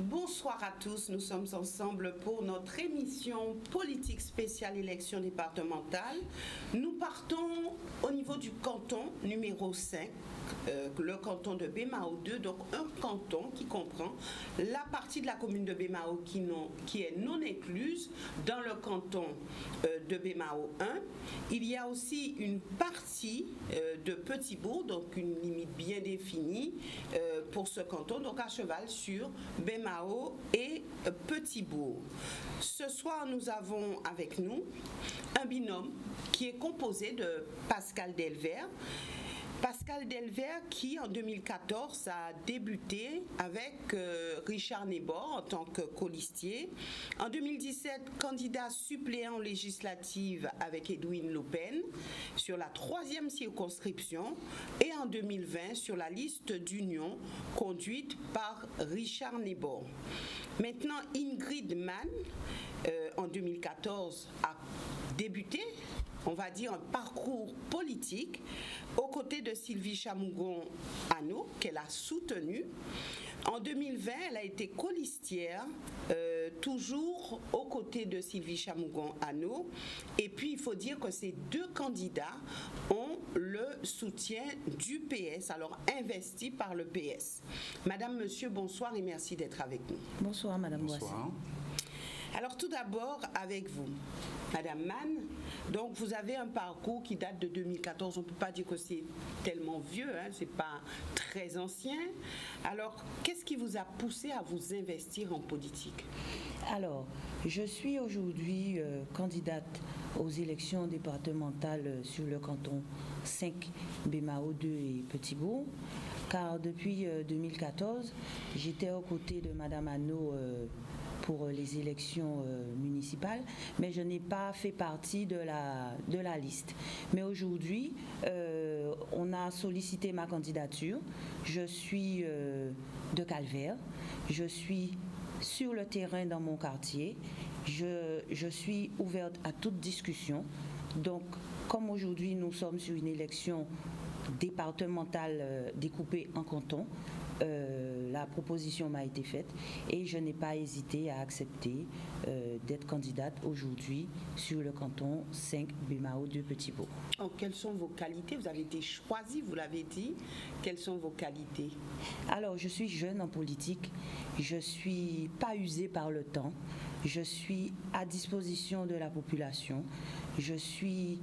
Bonsoir à tous, nous sommes ensemble pour notre émission politique spéciale élection départementale. Nous partons au niveau du canton numéro 5, le canton de Bémao 2, donc un canton qui comprend la partie de la commune de Bémao qui est non incluse dans le canton de Bémao 1. Il y a aussi une partie de Petit-Bourg, donc une limite bien définie pour ce canton, donc à cheval sur Bémao et Petit-Bourg. Ce soir, nous avons avec nous un binôme qui est composé de Pascal Delvert. Pascal Delvert qui, en 2014, a débuté avec Richard Nebor en tant que colistier. En 2017, candidat suppléant législative avec Edwin Lopen sur la 3e circonscription. Et en 2020, sur la liste d'union conduite par Richard Nebor. Maintenant, Ingrid Mann, en 2014, a débuté, on va dire, un parcours politique aux côtés de Sylvie Chamougon-Anneau, qu'elle a soutenue. En 2020, elle a été colistière, toujours aux côtés de Sylvie Chamougon-Anneau. Et puis, il faut dire que ces deux candidats ont le soutien du PS, alors investis par le PS. Madame, monsieur, bonsoir et merci d'être avec nous. Bonsoir, Madame Boissy. Alors tout d'abord avec vous, Madame Mann, donc vous avez un parcours qui date de 2014, on ne peut pas dire que c'est tellement vieux, c'est pas très ancien. Alors qu'est-ce qui vous a poussé à vous investir en politique? Alors, je suis aujourd'hui candidate aux élections départementales sur le canton 5, Bémao 2 et Petit-Bourg, car depuis 2014, j'étais aux côtés de Madame Anneau pour les élections municipales, mais je n'ai pas fait partie de la liste. Mais aujourd'hui, on a sollicité ma candidature. Je suis de Calvaire, je suis sur le terrain dans mon quartier, je suis ouverte à toute discussion. Donc, comme aujourd'hui nous sommes sur une élection départementale découpée en cantons, la proposition m'a été faite et je n'ai pas hésité à accepter d'être candidate aujourd'hui sur le canton 5 Bémao 2 Petit-Bourg. Oh, quelles sont vos qualités? Vous avez été choisie, vous l'avez dit. Quelles sont vos qualités? Alors, je suis jeune en politique, je ne suis pas usée par le temps, je suis à disposition de la population, je suis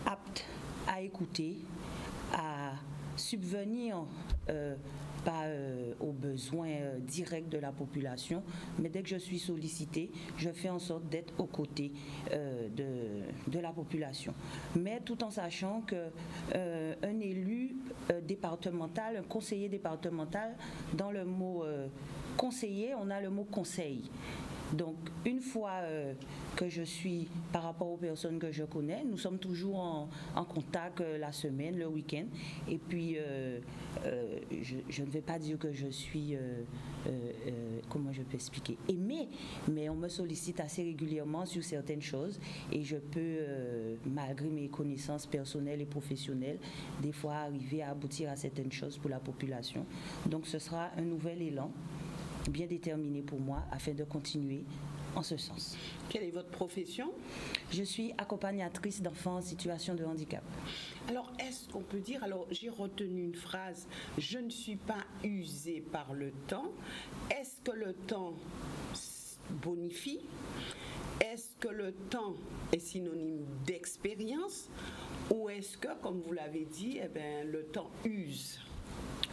apte à écouter, à subvenir pas aux besoins directs de la population, mais dès que je suis sollicitée, je fais en sorte d'être aux côtés de la population. Mais tout en sachant qu'un élu départemental, un conseiller départemental, dans le mot conseiller, on a le mot conseil. Donc, une fois que je suis, par rapport aux personnes que je connais, nous sommes toujours en contact la semaine, le week-end. Et puis, je ne vais pas dire que je suis, comment je peux expliquer, aimée, mais on me sollicite assez régulièrement sur certaines choses et je peux, malgré mes connaissances personnelles et professionnelles, des fois arriver à aboutir à certaines choses pour la population. Donc, ce sera un nouvel élan bien déterminé pour moi afin de continuer en ce sens. Quelle est votre profession? Je suis accompagnatrice d'enfants en situation de handicap. Alors, est-ce qu'on peut dire, alors j'ai retenu une phrase, je ne suis pas usée par le temps. Est-ce que le temps bonifie? Est-ce que le temps est synonyme d'expérience? Ou est-ce que, comme vous l'avez dit, le temps use?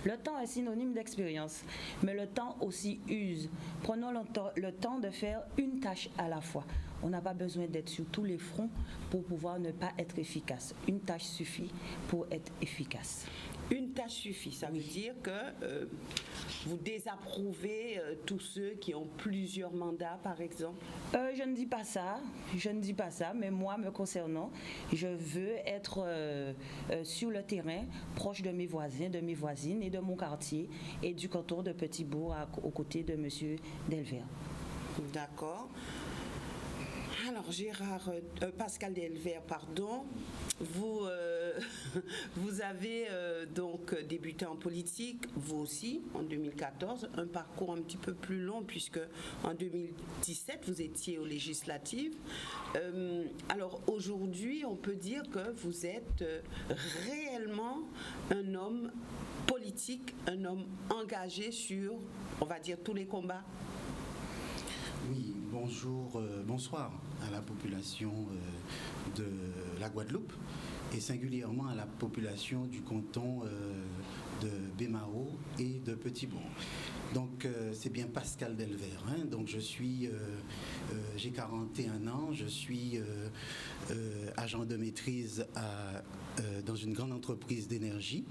Le temps est synonyme d'expérience, mais le temps aussi use. Prenons le temps de faire une tâche à la fois. On n'a pas besoin d'être sur tous les fronts pour pouvoir ne pas être efficace. Une tâche suffit pour être efficace. Une tâche suffit, ça veut dire que vous désapprouvez tous ceux qui ont plusieurs mandats, par exemple? Je ne dis pas ça, mais moi, me concernant, je veux être sur le terrain, proche de mes voisins, de mes voisines et de mon quartier et du canton de Petit-Bourg aux côtés de M. Delvert. D'accord. Alors Pascal Delvert, pardon, vous, vous avez donc débuté en politique, vous aussi, en 2014, un parcours un petit peu plus long puisque en 2017, vous étiez aux législatives. Alors aujourd'hui, on peut dire que vous êtes réellement un homme politique, un homme engagé sur, on va dire, tous les combats. Oui, bonsoir à la population de la Guadeloupe et singulièrement à la population du canton de Baie-Mahault et de Petit-Bourg. Donc c'est bien Pascal Delvert, hein. Donc j'ai 41 ans, je suis agent de maîtrise dans une grande entreprise d'énergie.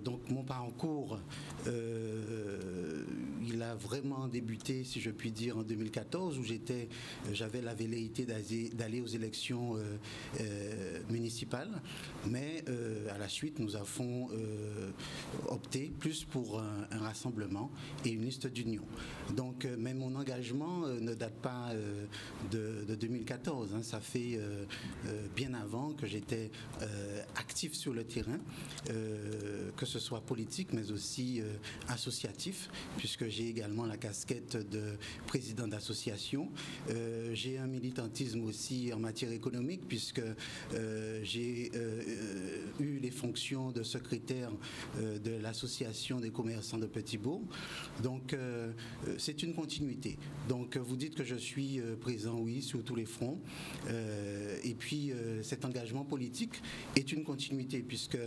Donc mon parcours, il a vraiment débuté, si je puis dire, en 2014, où j'avais la velléité d'aller aux élections municipales, mais à la suite, nous avons opté plus pour un rassemblement et une liste d'union. Donc, mais mon engagement ne date pas de 2014, hein. Ça fait bien avant que j'étais actif sur le terrain, que ce soit politique, mais aussi associatif, puisque j'ai également la casquette de président d'association. J'ai un militantisme aussi en matière économique, puisque j'ai eu les fonctions de secrétaire de l'association des commerçants de Petit-Bourg. Donc, c'est une continuité. Donc, vous dites que je suis présent, oui, sur tous les fronts. Et puis, cet engagement politique est une continuité, puisque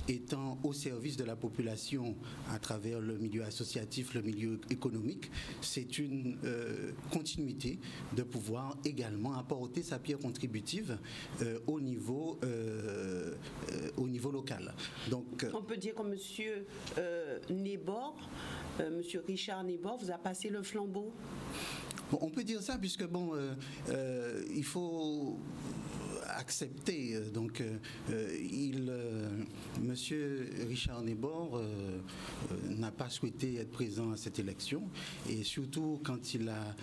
étant au service de la population à travers le milieu associatif, le milieu économique, c'est une continuité de pouvoir également apporter sa pierre contributive au niveau local. Donc, on peut dire que monsieur Nebor, monsieur Richard Nebor, vous a passé le flambeau. Bon, on peut dire ça puisque il faut accepté. Donc, monsieur Richard Nebor n'a pas souhaité être présent à cette élection, et surtout quand il a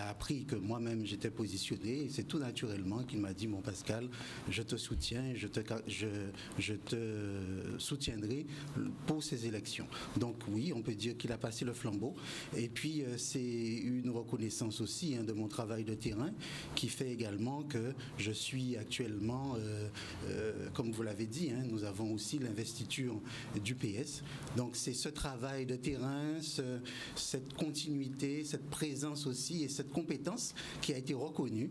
appris que moi-même j'étais positionné, c'est tout naturellement qu'il m'a dit: bon Pascal, je te soutiens, je te soutiendrai pour ces élections. Donc oui, on peut dire qu'il a passé le flambeau, et puis c'est une reconnaissance aussi de mon travail de terrain qui fait également que je suis actuellement, comme vous l'avez dit, nous avons aussi l'investiture du PS. Donc c'est ce travail de terrain, cette continuité, cette présence aussi et cette compétence qui a été reconnue,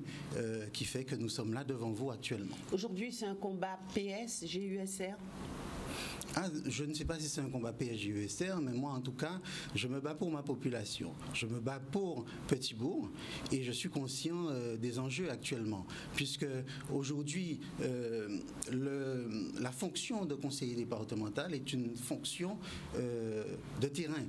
qui fait que nous sommes là devant vous actuellement. Aujourd'hui, c'est un combat PS, GUSR? Je ne sais pas si c'est un combat PSG-USR, mais moi en tout cas, je me bats pour ma population. Je me bats pour Petit-Bourg et je suis conscient des enjeux actuellement. Puisque aujourd'hui, la fonction de conseiller départemental est une fonction de terrain.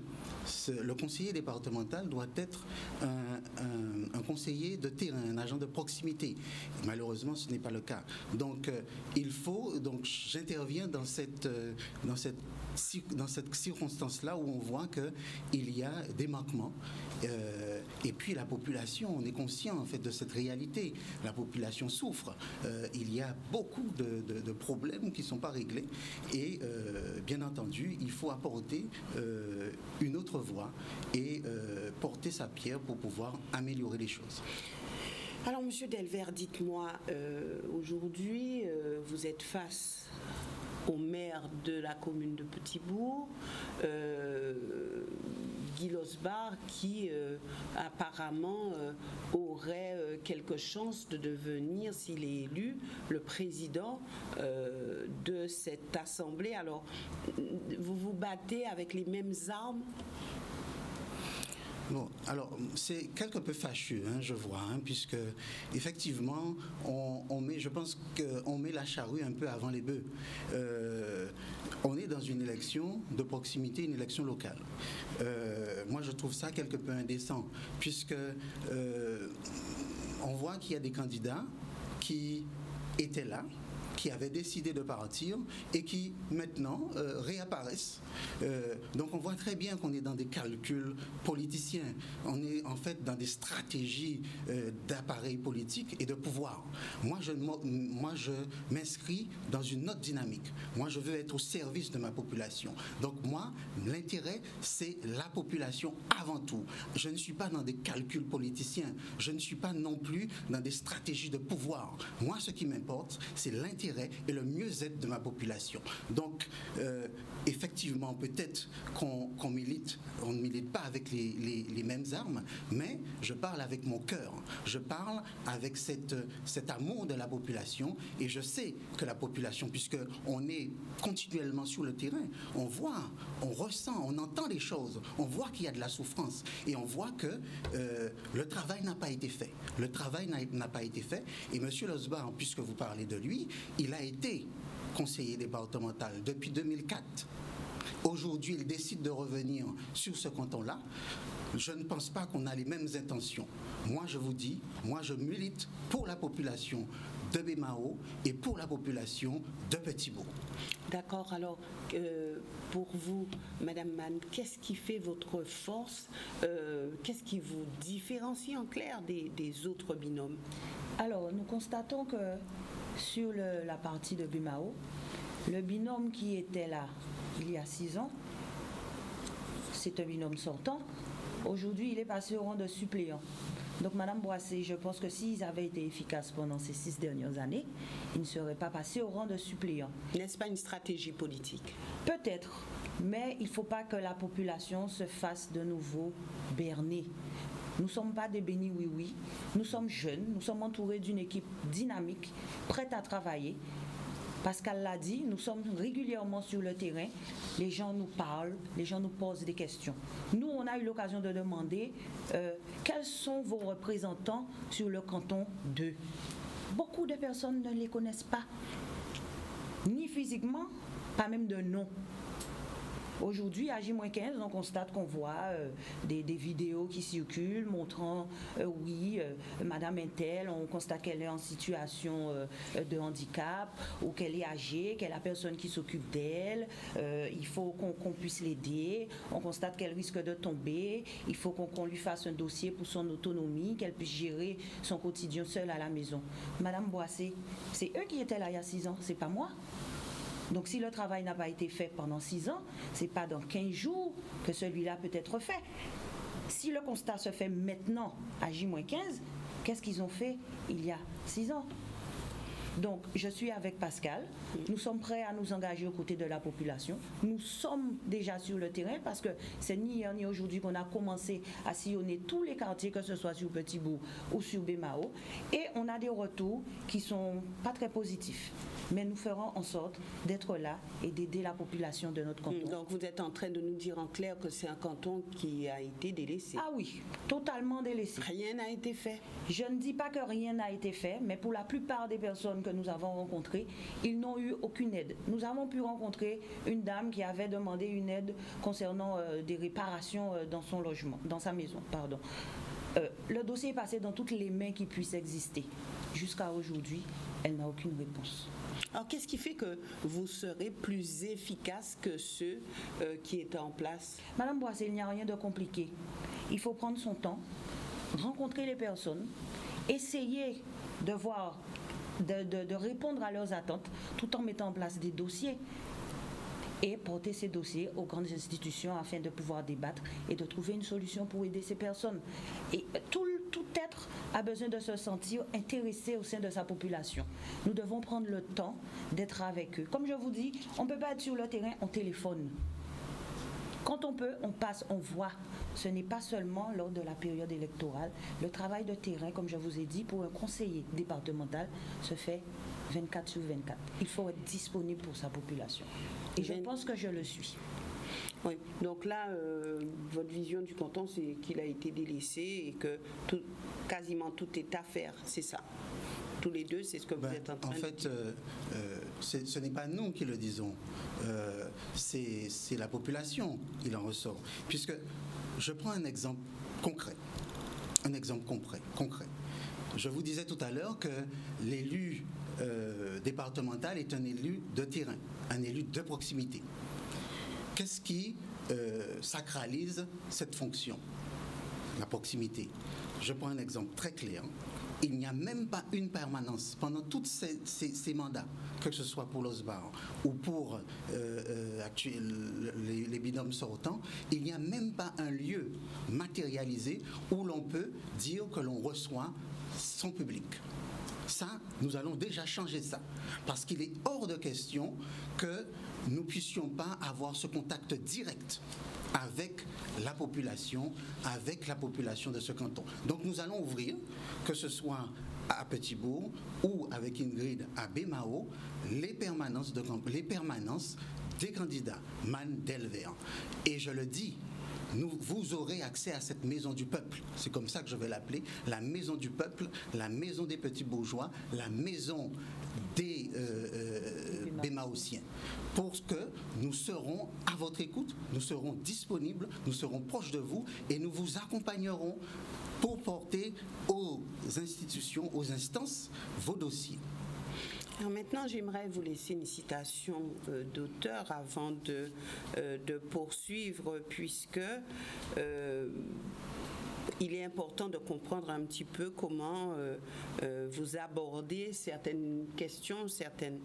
Le conseiller départemental doit être un conseiller de terrain, un agent de proximité. Malheureusement, ce n'est pas le cas. Donc, j'interviens dans cette circonstance-là où on voit qu'il y a des manquements. Et puis la population, on est conscient en fait de cette réalité. La population souffre. Il y a beaucoup de problèmes qui ne sont pas réglés. Et bien entendu, il faut apporter une autre voie et porter sa pierre pour pouvoir améliorer les choses. Alors, Monsieur Delvert, dites-moi, aujourd'hui, vous êtes face au maire de la commune de Petit-Bourg, Guy Losbar, qui apparemment aurait quelque chance de devenir, s'il est élu, le président de cette assemblée. Alors, vous vous battez avec les mêmes armes? Bon, alors c'est quelque peu fâcheux, je vois, puisque effectivement, je pense qu'on met la charrue un peu avant les bœufs. On est dans une élection de proximité, une élection locale. Moi, je trouve ça quelque peu indécent, puisque on voit qu'il y a des candidats qui étaient là, qui avaient décidé de partir et qui maintenant réapparaissent. Donc on voit très bien qu'on est dans des calculs politiciens, on est en fait dans des stratégies d'appareil politique et de pouvoir. Moi je m'inscris dans une autre dynamique. Moi je veux être au service de ma population. Donc moi, l'intérêt, c'est la population avant tout. Je ne suis pas dans des calculs politiciens, je ne suis pas non plus dans des stratégies de pouvoir. Moi, ce qui m'importe, c'est l'intérêt et le mieux-être de ma population. Donc, effectivement, peut-être qu'on milite, on ne milite pas avec les mêmes armes, mais je parle avec mon cœur. Je parle avec cet amour de la population et je sais que la population, puisqu'on est continuellement sur le terrain, on voit, on ressent, on entend les choses, on voit qu'il y a de la souffrance et on voit que le travail n'a pas été fait. Le travail n'a pas été fait et M. Losbar, puisque vous parlez de lui, il a été conseiller départemental depuis 2004. Aujourd'hui, il décide de revenir sur ce canton-là. Je ne pense pas qu'on a les mêmes intentions. Moi, je vous dis, moi, je milite pour la population de Bemao et pour la population de Petit-Bourg. D'accord. Alors, pour vous, Madame Mann, qu'est-ce qui fait votre force? Qu'est-ce qui vous différencie en clair des autres binômes? Alors, nous constatons que sur la partie de Bemao, le binôme qui était là il y a 6 ans, c'est un binôme sortant. Aujourd'hui, il est passé au rang de suppléant. Donc, Madame Boissé, je pense que s'ils avaient été efficaces pendant ces 6 dernières années, ils ne seraient pas passés au rang de suppléant. N'est-ce pas une stratégie politique? Peut-être, mais il ne faut pas que la population se fasse de nouveau berner. Nous ne sommes pas des bénis oui-oui, nous sommes jeunes, nous sommes entourés d'une équipe dynamique, prête à travailler. Pascal l'a dit, nous sommes régulièrement sur le terrain, les gens nous parlent, les gens nous posent des questions. Nous, on a eu l'occasion de demander quels sont vos représentants sur le canton 2. Beaucoup de personnes ne les connaissent pas, ni physiquement, pas même de nom. Aujourd'hui, à J-15, on constate qu'on voit des vidéos qui circulent montrant, Madame Intel, on constate qu'elle est en situation de handicap ou qu'elle est âgée, qu'elle a personne qui s'occupe d'elle, il faut qu'on puisse l'aider, on constate qu'elle risque de tomber, il faut qu'on lui fasse un dossier pour son autonomie, qu'elle puisse gérer son quotidien seule à la maison. Madame Boissé, c'est eux qui étaient là il y a 6 ans, c'est pas moi. Donc si le travail n'a pas été fait pendant 6 ans, ce n'est pas dans 15 jours que celui-là peut être fait. Si le constat se fait maintenant à J-15, qu'est-ce qu'ils ont fait il y a 6 ans? Donc, je suis avec Pascal. Nous sommes prêts à nous engager aux côtés de la population. Nous sommes déjà sur le terrain parce que c'est ni hier ni aujourd'hui qu'on a commencé à sillonner tous les quartiers, que ce soit sur Petit-Bourg ou sur Bemao. Et on a des retours qui ne sont pas très positifs. Mais nous ferons en sorte d'être là et d'aider la population de notre canton. Donc, vous êtes en train de nous dire en clair que c'est un canton qui a été délaissé. Ah oui, totalement délaissé. Rien n'a été fait. Je ne dis pas que rien n'a été fait, mais pour la plupart des personnes que nous avons rencontrées, ils n'ont eu aucune aide. Nous avons pu rencontrer une dame qui avait demandé une aide concernant des réparations dans son logement, dans sa maison, pardon. Le dossier est passé dans toutes les mains qui puissent exister. Jusqu'à aujourd'hui, elle n'a aucune réponse. Alors, qu'est-ce qui fait que vous serez plus efficace que ceux qui étaient en place? Madame Boissé, il n'y a rien de compliqué. Il faut prendre son temps, rencontrer les personnes, essayer de voir, de répondre à leurs attentes, tout en mettant en place des dossiers et porter ces dossiers aux grandes institutions afin de pouvoir débattre et de trouver une solution pour aider ces personnes. Et tout être a besoin de se sentir intéressé au sein de sa population. Nous devons prendre le temps d'être avec eux. Comme je vous dis, on ne peut pas être sur le terrain, on téléphone. Quand on peut, on passe, on voit. Ce n'est pas seulement lors de la période électorale. Le travail de terrain, comme je vous ai dit, pour un conseiller départemental, se fait 24 sur 24. Il faut être disponible pour sa population. Et je pense que je le suis. Oui, donc là, votre vision du canton, c'est qu'il a été délaissé et que quasiment tout est à faire, c'est ça. Tous les deux, c'est ce que vous êtes en train de dire. En fait, ce n'est pas nous qui le disons, c'est la population qui en ressort. Puisque je prends un exemple concret. Un exemple concret. Je vous disais tout à l'heure que l'élu départemental est un élu de terrain, un élu de proximité. Qu'est-ce qui sacralise cette fonction? La proximité. Je prends un exemple très clair. Il n'y a même pas une permanence pendant tous ces mandats, que ce soit pour l'OSBAR ou pour les binômes sortants, il n'y a même pas un lieu matérialisé où l'on peut dire que l'on reçoit son public. Ça, nous allons déjà changer ça, parce qu'il est hors de question que nous ne puissions pas avoir ce contact direct avec la population de ce canton. Donc nous allons ouvrir, que ce soit à Petit-Bourg ou avec Ingrid à Bémao, les permanences des candidats Man Delvert. Et je le dis, vous aurez accès à cette maison du peuple. C'est comme ça que je vais l'appeler, la maison du peuple, la maison des petits bourgeois, la maison des Bémaotiens. Pour que nous serons à votre écoute, nous serons disponibles, nous serons proches de vous et nous vous accompagnerons pour porter aux institutions, aux instances, vos dossiers. Alors maintenant, j'aimerais vous laisser une citation d'auteur avant de poursuivre, puisque il est important de comprendre un petit peu comment vous abordez certaines questions, certaines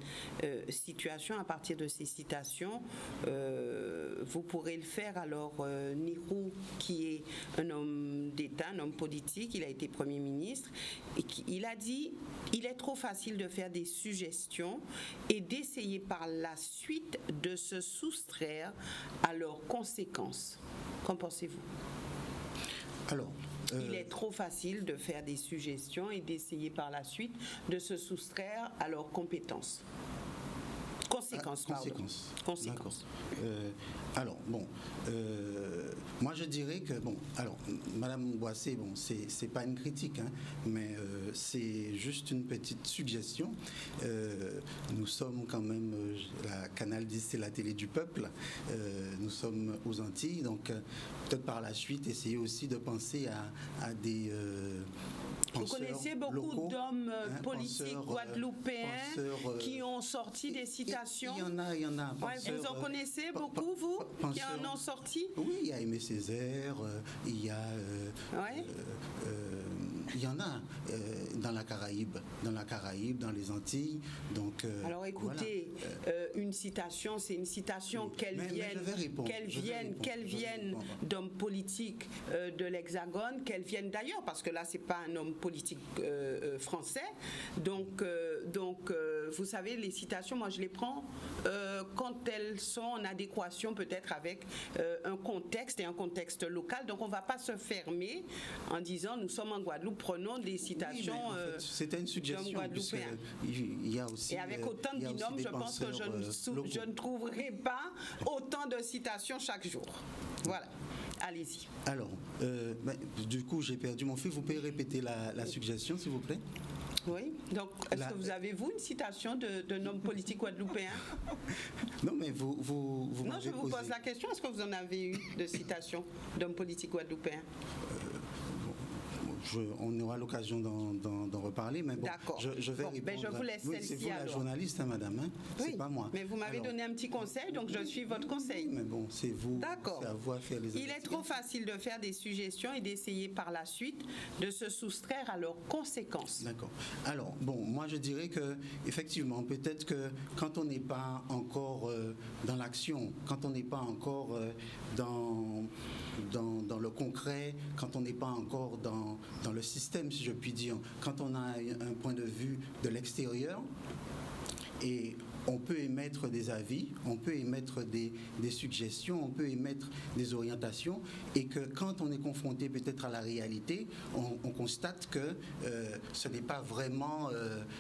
situations à partir de ces citations. Vous pourrez le faire. Alors, Nihou, qui est un homme d'État, un homme politique, il a été Premier ministre, et il a dit « Il est trop facile de faire des suggestions et d'essayer par la suite de se soustraire à leurs conséquences. » Qu'en pensez-vous? Alors, il est trop facile de faire des suggestions et d'essayer par la suite de se soustraire à leurs compétences. Conséquences. Alors, bon, moi je dirais que, bon, alors, Madame Boissé, bon, c'est pas une critique, hein, mais c'est juste une petite suggestion. Nous sommes quand même, la Canal 10, c'est la télé du peuple, nous sommes aux Antilles, donc peut-être par la suite, essayer aussi de penser à des... Vous connaissez beaucoup d'hommes politiques guadeloupéens qui ont sorti des citations? Il y en a. Vous en connaissez beaucoup, vous, qui en ont sorti? Oui, il y a Aimé Césaire, il y a... il y en a dans la Caraïbe, dans les Antilles. Donc, alors écoutez, voilà. Une citation, c'est une citation, qu'elle vienne d'hommes politiques de l'Hexagone, qu'elle vienne d'ailleurs, parce que là, c'est pas un homme politique français. Donc, vous savez, les citations, moi, je les prends quand elles sont en adéquation peut-être avec un contexte et un contexte local. Donc, on ne va pas se fermer en disant, nous sommes en Guadeloupe, prenons des citations. Oui, en fait, c'était une suggestion. Il y a aussi, et avec autant de binômes, je pense que je ne trouverai pas autant de citations chaque jour. Voilà. Allez-y. Alors, du coup, j'ai perdu mon fil. Vous pouvez répéter la suggestion, s'il vous plaît? Oui. Donc, est-ce que vous avez, vous, une citation d'un homme politique guadeloupéen? Non, mais vous non, je vous pose la question. Est-ce que vous en avez eu de citations d'hommes politiques guadeloupéens? On aura l'occasion d'en reparler, mais bon, je vais répondre. Je vous laisse celle-ci. C'est vous la journaliste, hein, madame, hein? Oui, c'est pas moi. Mais vous m'avez donné un petit conseil, donc je suis votre conseil. Mais bon, c'est vous. D'accord. C'est à vous à faire les Il est trop facile de faire des suggestions et d'essayer par la suite de se soustraire à leurs conséquences. D'accord. Alors, bon, moi je dirais que, effectivement, peut-être que quand on n'est pas encore dans l'action, quand on n'est pas encore dans le concret, quand on n'est pas encore dans le système, si je puis dire, quand on a un point de vue de l'extérieur, et on peut émettre des avis, on peut émettre des suggestions, on peut émettre des orientations, et que quand on est confronté peut-être à la réalité, on constate que ce n'est pas vraiment,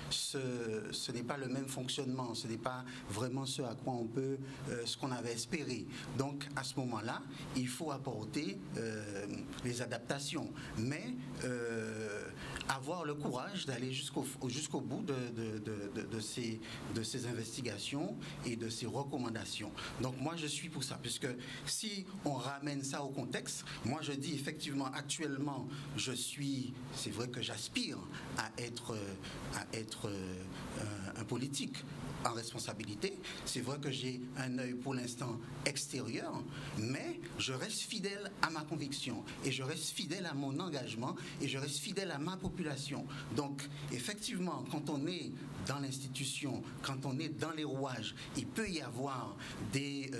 ce n'est pas le même fonctionnement, ce n'est pas vraiment ce à quoi on peut, ce qu'on avait espéré. Donc à ce moment-là, il faut apporter les adaptations, mais avoir le courage d'aller jusqu'au bout de ces investissements investigations et de ses recommandations. Donc moi je suis pour ça, puisque si on ramène ça au contexte, moi je dis effectivement actuellement c'est vrai que j'aspire à être un politique en responsabilité. C'est vrai que j'ai un œil pour l'instant extérieur, mais je reste fidèle à ma conviction et je reste fidèle à mon engagement et je reste fidèle à ma population. Donc effectivement, quand on est dans l'institution, quand on est dans les rouages, il peut y avoir des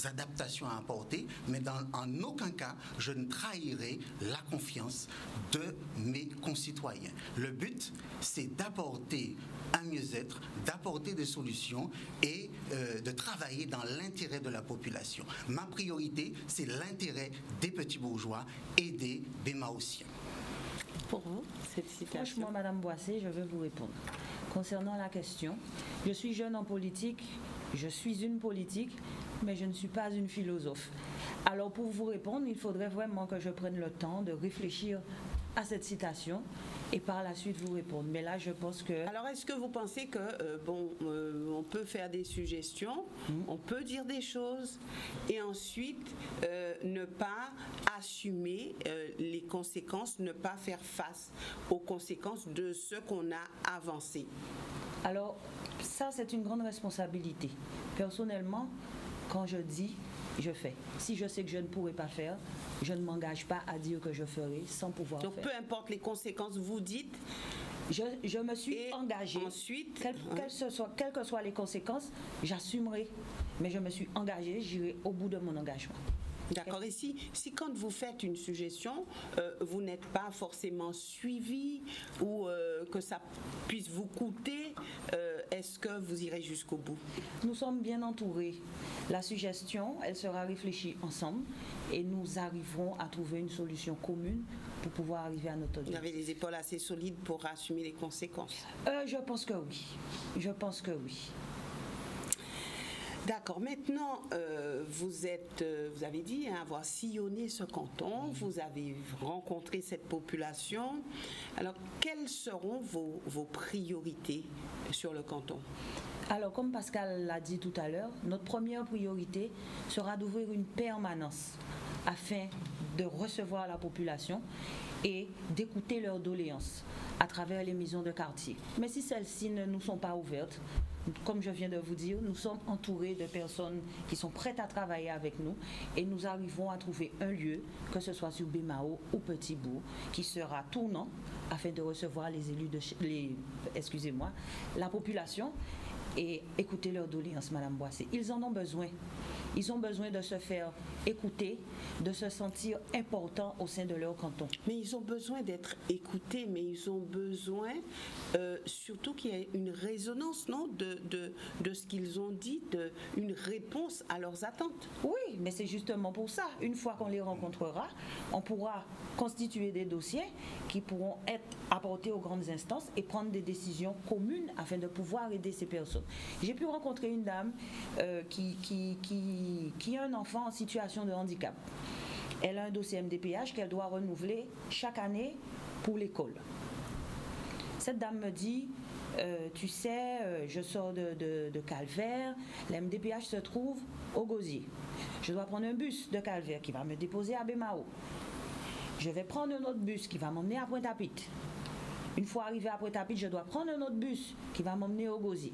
adaptations à apporter, mais en aucun cas, je ne trahirai la confiance de mes concitoyens. Le but, c'est d'apporter un mieux-être, d'apporter des solutions et de travailler dans l'intérêt de la population. Ma priorité, c'est l'intérêt des petits bourgeois et des Bémaossiens. Pour vous, cette citation? Franchement, Madame Boissé, je vais vous répondre. Concernant la question, je suis jeune en politique, je suis une politique, mais je ne suis pas une philosophe. Alors pour vous répondre, il faudrait vraiment que je prenne le temps de réfléchir à cette citation et par la suite vous répondre. Mais là, je pense que... Alors, est-ce que vous pensez que, on peut faire des suggestions, on peut dire des choses et ensuite ne pas assumer les conséquences, ne pas faire face aux conséquences de ce qu'on a avancé? Alors, ça, c'est une grande responsabilité. Personnellement, quand je dis, je fais. Si je sais que je ne pourrai pas faire, je ne m'engage pas à dire que je ferai sans pouvoir faire. Donc, peu importe les conséquences, vous dites... Je me suis engagée. Ensuite, quelles que soient les conséquences, j'assumerai. Mais je me suis engagée, j'irai au bout de mon engagement. D'accord. Et si quand vous faites une suggestion, vous n'êtes pas forcément suivi ou que ça puisse vous coûter, est-ce que vous irez jusqu'au bout? Nous sommes bien entourés. La suggestion, elle sera réfléchie ensemble et nous arriverons à trouver une solution commune pour pouvoir arriver à notre objectif. Vous avez les épaules assez solides pour assumer les conséquences? Je pense que oui. Je pense que oui. D'accord. Maintenant, vous avez dit avoir sillonné ce canton, vous avez rencontré cette population. Alors, quelles seront vos priorités sur le canton? Alors, comme Pascal l'a dit tout à l'heure, notre première priorité sera d'ouvrir une permanence afin de recevoir la population et d'écouter leurs doléances à travers les maisons de quartier. Mais si celles-ci ne nous sont pas ouvertes, comme je viens de vous dire, nous sommes entourés de personnes qui sont prêtes à travailler avec nous et nous arriverons à trouver un lieu, que ce soit sur Bémao ou Petit-Bourg, qui sera tournant afin de recevoir les élus la population et écouter leurs doléances, Madame Boissé. Ils en ont besoin. Ils ont besoin de se faire écouter, de se sentir importants au sein de leur canton. Mais ils ont besoin d'être écoutés, mais ils ont besoin surtout qu'il y ait une résonance, non, de ce qu'ils ont dit, une réponse à leurs attentes. Oui, mais c'est justement pour ça. Une fois qu'on les rencontrera, on pourra constituer des dossiers qui pourront être apportés aux grandes instances et prendre des décisions communes afin de pouvoir aider ces personnes. J'ai pu rencontrer une dame qui a un enfant en situation de handicap. Elle a un dossier MDPH qu'elle doit renouveler chaque année pour l'école. Cette dame me dit, tu sais, je sors de Calvaire, la MDPH se trouve au Gosier. Je dois prendre un bus de Calvaire qui va me déposer à Bémao. Je vais prendre un autre bus qui va m'emmener à Pointe-à-Pitre. Une fois arrivé à Pointe-à-Pitre, je dois prendre un autre bus qui va m'emmener au Gosier.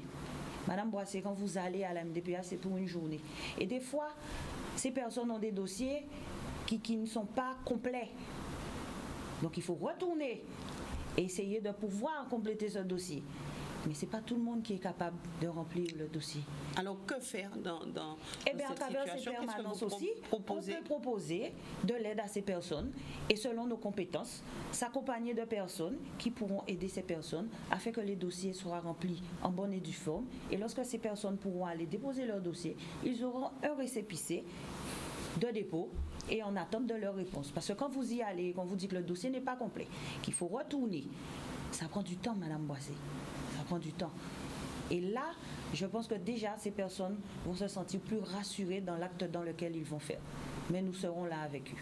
Madame Boissé, quand vous allez à la MDPH, c'est pour une journée. Et des fois, ces personnes ont des dossiers qui ne sont pas complets. Donc il faut retourner et essayer de pouvoir compléter ce dossier. Mais ce n'est pas tout le monde qui est capable de remplir le dossier. Alors que faire dans cette situation? À travers ces permanences aussi, on peut proposer de l'aide à ces personnes et selon nos compétences, s'accompagner de personnes qui pourront aider ces personnes afin que les dossiers soient remplis en bonne et due forme. Et lorsque ces personnes pourront aller déposer leur dossier, ils auront un récépissé de dépôt et en attente de leur réponse. Parce que quand vous y allez, quand vous dit que le dossier n'est pas complet, qu'il faut retourner, ça prend du temps, Madame Boissé. Ça prend du temps. Et là, je pense que déjà, ces personnes vont se sentir plus rassurées dans l'acte dans lequel ils vont faire. Mais nous serons là avec eux.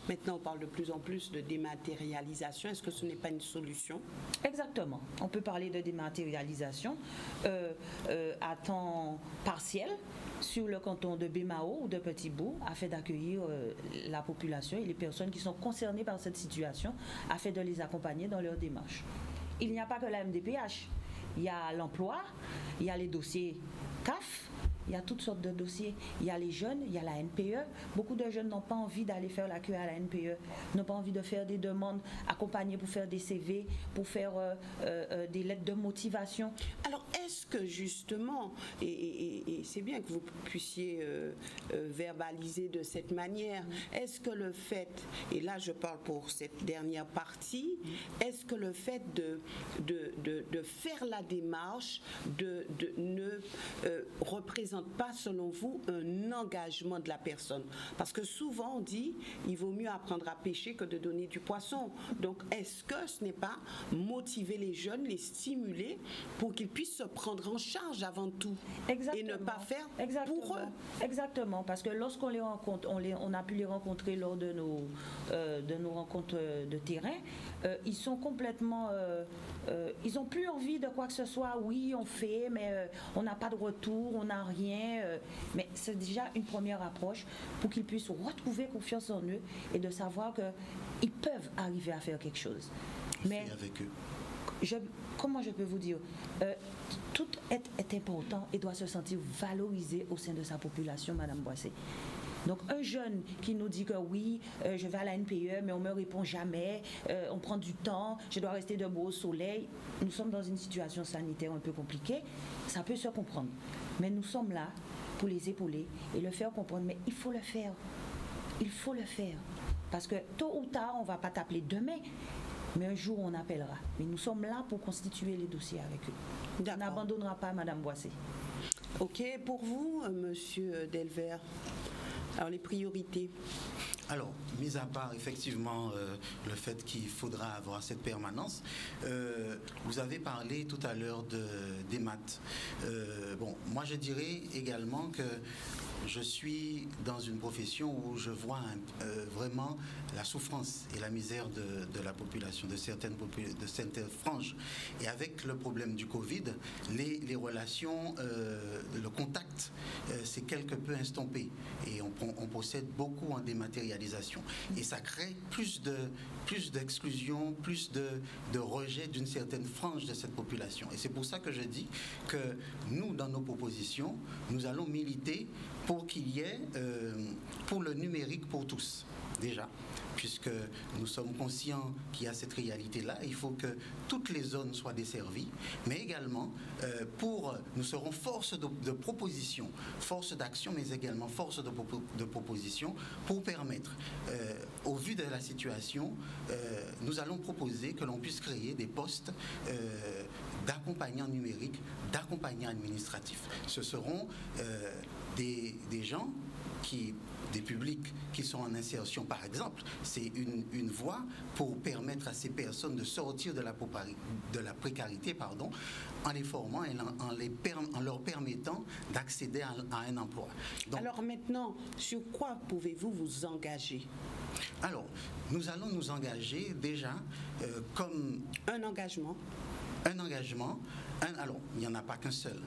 Maintenant, on parle de plus en plus de dématérialisation. Est-ce que ce n'est pas une solution? Exactement. On peut parler de dématérialisation à temps partiel sur le canton de Bémao ou de Petit-Bourg afin d'accueillir la population et les personnes qui sont concernées par cette situation afin de les accompagner dans leur démarche. Il n'y a pas que la MDPH. Il y a l'emploi, il y a les dossiers CAF, il y a toutes sortes de dossiers. Il y a les jeunes, il y a la NPE. Beaucoup de jeunes n'ont pas envie d'aller faire la queue à la NPE, n'ont pas envie de faire des demandes accompagnées pour faire des CV, pour faire des lettres de motivation. Alors, est-ce que justement, et c'est bien que vous puissiez verbaliser de cette manière, est-ce que le fait, et là je parle pour cette dernière partie, est-ce que le fait de faire la démarche ne représente pas, selon vous, un engagement de la personne? Parce que souvent on dit, il vaut mieux apprendre à pêcher que de donner du poisson. Donc, est-ce que ce n'est pas motiver les jeunes, les stimuler pour qu'ils puissent se prendre en charge avant tout? Exactement. Et ne pas faire pour eux? Exactement, parce que lorsqu'on les rencontre, on a pu les rencontrer lors de nos rencontres de terrain, ils sont complètement... ils n'ont plus envie de quoi que ce soit. Oui, on fait, mais on n'a pas de retour, on n'a rien. Mais c'est déjà une première approche pour qu'ils puissent retrouver confiance en eux et de savoir qu'ils peuvent arriver à faire quelque chose. Mais avec eux. Comment je peux vous dire, tout est important et doit se sentir valorisé au sein de sa population, Madame Boissé. Donc un jeune qui nous dit que oui, je vais à la NPE, mais on ne me répond jamais, on prend du temps, je dois rester debout au soleil. Nous sommes dans une situation sanitaire un peu compliquée, ça peut se comprendre. Mais nous sommes là pour les épauler et le faire comprendre. Mais il faut le faire. Il faut le faire. Parce que tôt ou tard, on ne va pas t'appeler demain, mais un jour on appellera. Mais nous sommes là pour constituer les dossiers avec eux. On n'abandonnera pas Madame Boissé. Ok, pour vous, Monsieur Delvert, alors les priorités? Alors, mis à part effectivement le fait qu'il faudra avoir cette permanence, vous avez parlé tout à l'heure des maths. Moi je dirais également que je suis dans une profession où je vois vraiment la souffrance et la misère de la population, de certaines franges. Et avec le problème du Covid, les relations, le contact, c'est quelque peu estompé. Et on procède beaucoup en dématérialisation. Et ça crée plus d'exclusion, plus de rejet d'une certaine frange de cette population. Et c'est pour ça que je dis que nous, dans nos propositions, nous allons militer pour qu'il y ait, pour le numérique pour tous, déjà, puisque nous sommes conscients qu'il y a cette réalité-là, il faut que toutes les zones soient desservies, mais également, nous serons force de proposition, force d'action, mais également force de proposition pour permettre, au vu de la situation, nous allons proposer que l'on puisse créer des postes d'accompagnants numériques, d'accompagnants administratifs. Ce seront des gens des publics qui sont en insertion, par exemple. C'est une voie pour permettre à ces personnes de sortir de la précarité, en les formant et en leur permettant d'accéder à un emploi. Donc, alors maintenant, sur quoi pouvez-vous vous engager? Alors, nous allons nous engager déjà comme... Un engagement. Alors, il n'y en a pas qu'un seul.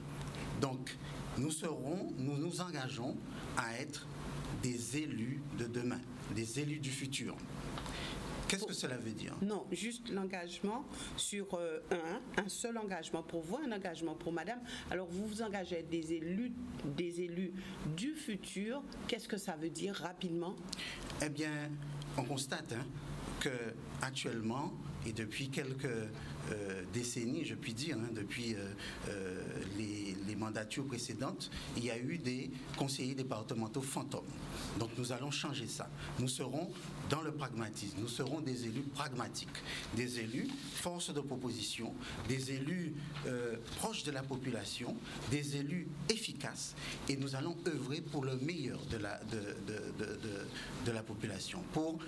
Donc, nous nous engageons à être des élus de demain, des élus du futur. Qu'est-ce que cela veut dire? Non, juste l'engagement sur un seul engagement pour vous, un engagement pour madame. Alors, vous vous engagez à être des élus du futur. Qu'est-ce que ça veut dire rapidement? Eh bien, on constate que actuellement, et depuis quelques décennies, je puis dire, depuis les mandatures précédentes, il y a eu des conseillers départementaux fantômes. Donc nous allons changer ça. Nous serons dans le pragmatisme, nous serons des élus pragmatiques, des élus force de proposition, des élus proches de la population, des élus efficaces, et nous allons œuvrer pour le meilleur de la population, pour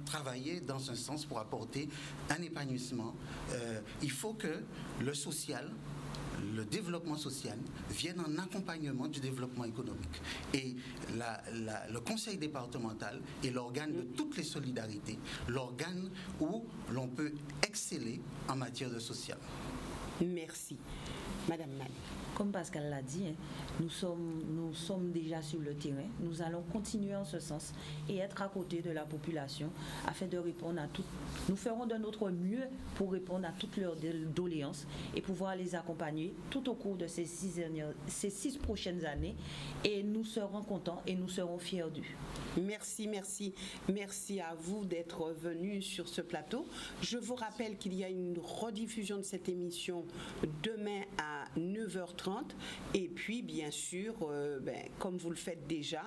travailler dans un sens pour apporter un épanouissement. Il faut que le social, le développement social vienne en accompagnement du développement économique. Et le conseil départemental est l'organe de toutes les solidarités, l'organe où l'on peut exceller en matière de social. Merci. Madame Mali. Comme Pascal l'a dit, nous sommes déjà sur le terrain. Nous allons continuer en ce sens et être à côté de la population afin de répondre à tout. Nous ferons de notre mieux pour répondre à toutes leurs doléances et pouvoir les accompagner tout au cours de ces 6 prochaines années. Et nous serons contents et nous serons fiers d'eux. Merci, merci. Merci à vous d'être venus sur ce plateau. Je vous rappelle qu'il y a une rediffusion de cette émission demain à 9h30. Et puis, bien sûr, comme vous le faites déjà,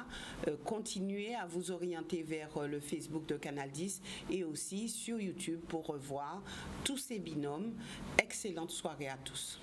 continuez à vous orienter vers le Facebook de Canal 10 et aussi sur YouTube pour revoir tous ces binômes. Excellente soirée à tous.